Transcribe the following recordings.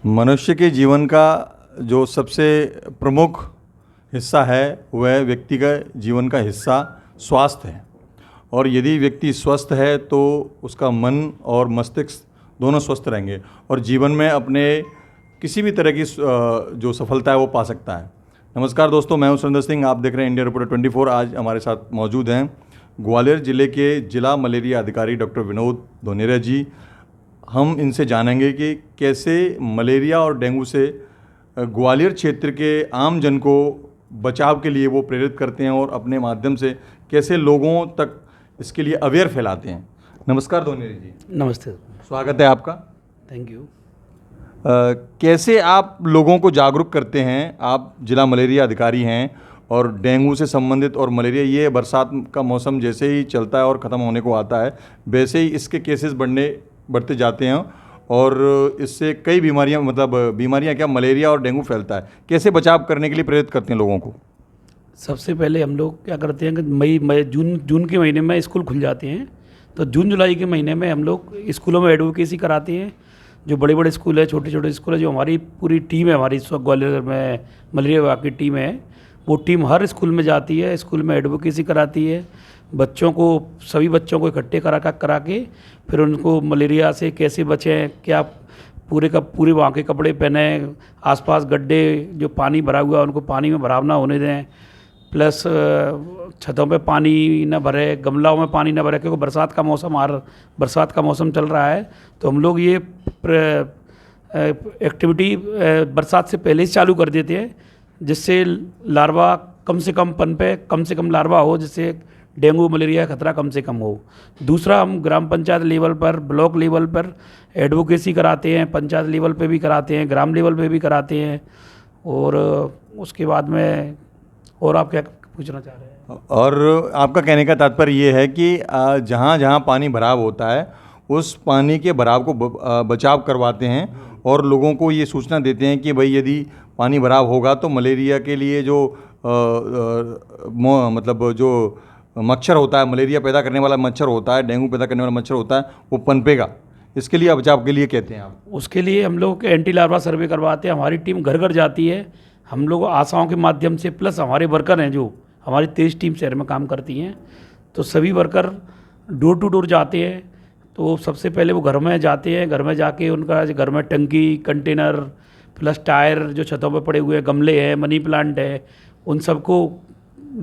मनुष्य के जीवन का जो सबसे प्रमुख हिस्सा है वह व्यक्ति का जीवन का हिस्सा स्वास्थ्य है। और यदि व्यक्ति स्वस्थ है तो उसका मन और मस्तिष्क दोनों स्वस्थ रहेंगे और जीवन में अपने किसी भी तरह की जो सफलता है वो पा सकता है। नमस्कार दोस्तों, मैं हूं सुरेंद्र सिंह। आप देख रहे हैं इंडिया रिपोर्टर 24। आज हमारे साथ मौजूद हैं ग्वालियर जिले के जिला मलेरिया अधिकारी डॉक्टर विनोद धोनेरिया जी। हम इनसे जानेंगे कि कैसे मलेरिया और डेंगू से ग्वालियर क्षेत्र के आम जन को बचाव के लिए वो प्रेरित करते हैं और अपने माध्यम से कैसे लोगों तक इसके लिए अवेयर फैलाते हैं। नमस्कार धोनेरिया जी। नमस्ते। स्वागत है आपका। Thank you. कैसे आप लोगों को जागरूक करते हैं? आप जिला मलेरिया अधिकारी हैं और डेंगू से संबंधित और मलेरिया, ये बरसात का मौसम जैसे ही चलता है और ख़त्म होने को आता है वैसे ही इसके केसेस बढ़ते जाते हैं और इससे कई बीमारियां क्या, मलेरिया और डेंगू फैलता है। कैसे बचाव करने के लिए प्रेरित करते हैं लोगों को? सबसे पहले हम लोग क्या करते हैं कि मई जून के महीने में स्कूल खुल जाते हैं, तो जून जुलाई के महीने में हम लोग स्कूलों में एडवोकेसी कराते हैं। जो बड़े बड़े स्कूल है, छोटे छोटे स्कूल है, जो हमारी पूरी टीम है, हमारी इस वक्त ग्वालियर में मलेरिया विभाग की टीम है, वो टीम हर स्कूल में जाती है, स्कूल में एडवोकेसी कराती है। बच्चों को, सभी बच्चों को इकट्ठे करा के फिर उनको मलेरिया से कैसे बचें, क्या पूरे वहाँ के कपड़े पहने, आसपास गड्ढे जो पानी भरा हुआ है उनको पानी में भराव ना होने दें, प्लस छतों पे पानी न भरे, गमलाओं में पानी न भरे, क्योंकि बरसात का मौसम चल रहा है। तो हम लोग ये एक्टिविटी बरसात से पहले ही चालू कर देते हैं, जिससे लार्वा कम से कम पनपे, कम से कम लार्वा हो, जिससे डेंगू मलेरिया का खतरा कम से कम हो। दूसरा, हम ग्राम पंचायत लेवल पर, ब्लॉक लेवल पर एडवोकेसी कराते हैं, पंचायत लेवल पे भी कराते हैं, ग्राम लेवल पे भी कराते हैं। और उसके बाद में, और आप क्या पूछना चाह रहे हैं? और आपका कहने का तात्पर्य ये है कि जहाँ जहाँ पानी भराव होता है उस पानी के भराव को बचाव करवाते हैं और लोगों को ये सूचना देते हैं कि भाई यदि पानी भराव होगा तो मलेरिया के लिए जो जो मच्छर होता है, मलेरिया पैदा करने वाला मच्छर होता है, डेंगू पैदा करने वाला मच्छर होता है, वो पनपेगा। इसके लिए बचाव के लिए कहते हैं आप? उसके लिए हम लोग एंटी लार्वा सर्वे करवाते हैं। हमारी टीम घर घर जाती है, हम लोग आशाओं के माध्यम से, प्लस हमारे वर्कर हैं जो हमारी 23 टीम शहर में काम करती हैं, तो सभी वर्कर डोर टू डोर जाते हैं। तो सबसे पहले वो घर में जाते हैं, घर में जाके उनका घर में टंकी, कंटेनर, प्लस टायर जो छतों पर पड़े हुए गमले हैं, मनी प्लांट है, उन सबको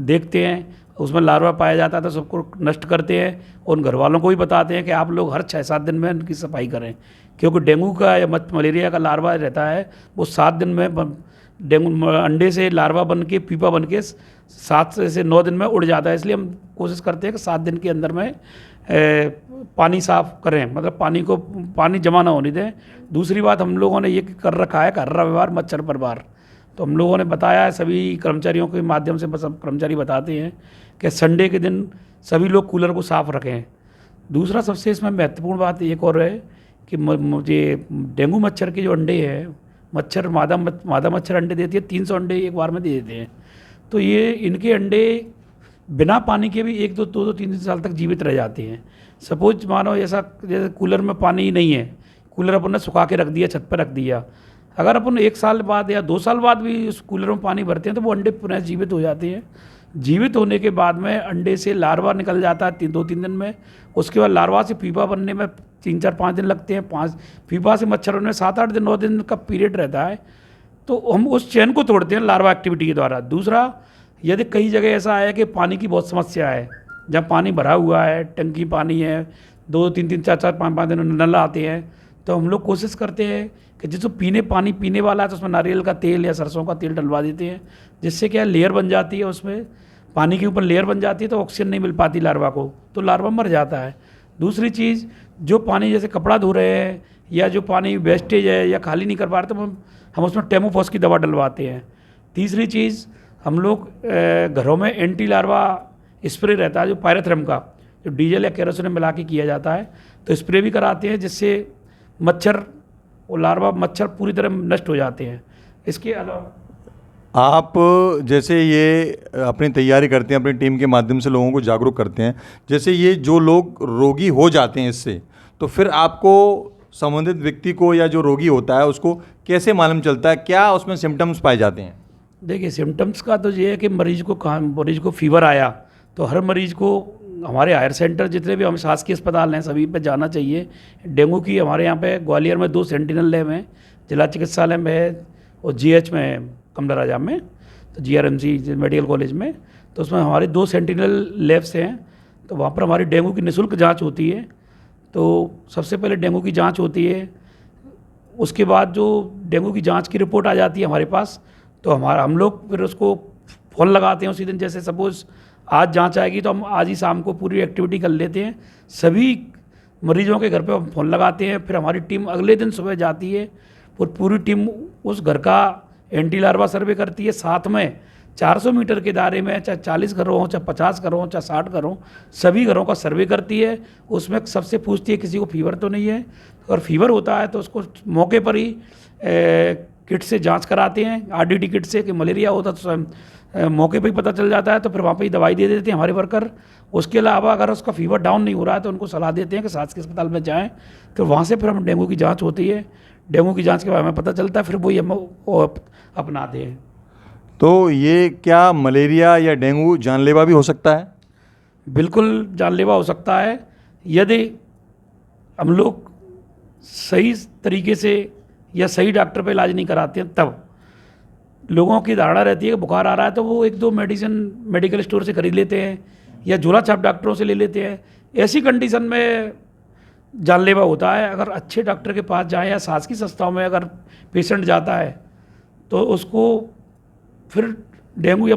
देखते हैं। उसमें लार्वा पाया जाता है तो सबको नष्ट करते हैं और उन घर वालों को भी बताते हैं कि आप लोग हर 6-7 दिन में उनकी सफाई करें, क्योंकि डेंगू का या मलेरिया का लार्वा रहता है वो 7 दिन में, डेंगू अंडे से लार्वा बन के पीपा बन के 7 से 9 दिन में उड़ जाता है। इसलिए हम कोशिश करते हैं कि 7 दिन के अंदर में पानी साफ़ करें, मतलब पानी जमा ना होने दें। दूसरी बात, हम लोगों ने ये कर रखा है घर रविवार मच्छर पर बार। तो हम लोगों ने बताया है, सभी कर्मचारियों के माध्यम से सब कर्मचारी बताते हैं कि संडे के दिन सभी लोग कूलर को साफ़ रखें। दूसरा, सबसे इसमें महत्वपूर्ण बात एक और है कि मुझे डेंगू मच्छर के जो अंडे हैं, मादा मच्छर अंडे देती है, 300 अंडे एक बार में दे देते हैं। तो ये इनके अंडे बिना पानी के भी 1-2-3 साल तक जीवित रह जाते हैं। सपोज मानो जैसे कूलर में पानी ही नहीं है, कूलर अपन ने सुखा के रख दिया, छत पर रख दिया, अगर अपन 1 साल बाद या 2 साल बाद भी उस कूलर में पानी भरते हैं तो वो अंडे पुनः जीवित हो जाते हैं। जीवित होने के बाद में अंडे से लार्वा निकल जाता है 2-3 दिन में। उसके बाद लार्वा से पीपा बनने में 3-4-5 दिन लगते हैं। पीपा से मच्छर होने में 7-8 दिन 9 दिन का पीरियड रहता है। तो हम उस चैन को तोड़ते हैं लार्वा एक्टिविटी के द्वारा। दूसरा, यदि कई जगह ऐसा है कि पानी की बहुत समस्या है, जब पानी भरा हुआ है, टंकी पानी है, 2-3 4-4 5-5 दिन नल आते हैं, तो हम लोग कोशिश करते हैं कि जिसको पीने वाला है तो उसमें नारियल का तेल या सरसों का तेल डलवा देते हैं, जिससे क्या लेयर बन जाती है, उसमें पानी के ऊपर लेयर बन जाती है तो ऑक्सीजन नहीं मिल पाती लार्वा को, तो लार्वा मर जाता है। दूसरी चीज़, जो पानी जैसे कपड़ा धो रहे हैं या जो पानी वेस्टेज है या खाली नहीं कर पा रहे तो हम उसमें टेमोफॉस की दवा डलवाते हैं। तीसरी चीज़, हम लोग घरों में एंटी लार्वा स्प्रे रहता है जो पायरेथ्रम का, जो डीजल या केरोसिन में मिला के किया जाता है, तो स्प्रे भी कराते हैं, जिससे मच्छर पूरी तरह नष्ट हो जाते हैं। इसके अलावा आप जैसे ये अपनी तैयारी करते हैं, अपनी टीम के माध्यम से लोगों को जागरूक करते हैं, जैसे ये जो लोग रोगी हो जाते हैं इससे, तो फिर आपको संबंधित व्यक्ति को या जो रोगी होता है उसको कैसे मालूम चलता है, क्या उसमें सिम्टम्स पाए जाते हैं? देखिए, सिम्टम्स का तो ये है कि मरीज को फीवर आया तो हर मरीज को हमारे हायर सेंटर जितने भी हम शासकीय अस्पताल हैं सभी पे जाना चाहिए। डेंगू की हमारे यहाँ पे ग्वालियर में 2 सेंटिनल लैब हैं, जिला चिकित्सालय में है और जीएच में है, कमला राजा में, तो जीआरएमसी मेडिकल कॉलेज में, तो उसमें हमारे 2 सेंटिनल लैब्स हैं। तो वहाँ पर हमारी डेंगू की निःशुल्क जाँच होती है। तो सबसे पहले डेंगू की जाँच होती है, उसके बाद जो डेंगू की जाँच की रिपोर्ट आ जाती है हमारे पास, तो हम लोग फिर उसको फ़ोन लगाते हैं उसी दिन। जैसे सपोज़ आज जांच आएगी तो हम आज ही शाम को पूरी एक्टिविटी कर लेते हैं। सभी मरीजों के घर पे हम फ़ोन लगाते हैं, फिर हमारी टीम अगले दिन सुबह जाती है और पूरी टीम उस घर का एंटी लार्वा सर्वे करती है। साथ में 400 मीटर के दायरे में चाहे 40 घर हों, चाहे 50 घर हों, चाहे 60 घर हों, सभी घरों का सर्वे करती है। उसमें सबसे पूछती है किसी को फीवर तो नहीं है, और फीवर होता है तो उसको मौके पर ही किट से जांच कराते हैं, आरडीटी किट से, कि मलेरिया होता तो मौके पे ही पता चल जाता है, तो फिर वहाँ पे ही दवाई दे देते हैं हमारे वर्कर। उसके अलावा अगर उसका फीवर डाउन नहीं हो रहा है तो उनको सलाह देते हैं कि शासकीय अस्पताल में जाएं। तो वहाँ से फिर हम डेंगू की जांच होती है, डेंगू की जांच के बाद हमें पता चलता है, फिर वही हम वो अपनाते हैं। तो ये क्या मलेरिया या डेंगू जानलेवा भी हो सकता है? बिल्कुल जानलेवा हो सकता है, यदि हम लोग सही तरीके से या सही डॉक्टर पे इलाज नहीं कराते हैं। तब लोगों की धारणा रहती है कि बुखार आ रहा है तो वो 1-2 मेडिसिन मेडिकल स्टोर से खरीद लेते हैं या झोला छाप डॉक्टरों से ले लेते हैं। ऐसी कंडीशन में जानलेवा होता है। अगर अच्छे डॉक्टर के पास जाए या शासकीय संस्थाओं में अगर पेशेंट जाता है तो उसको फिर डेंगू या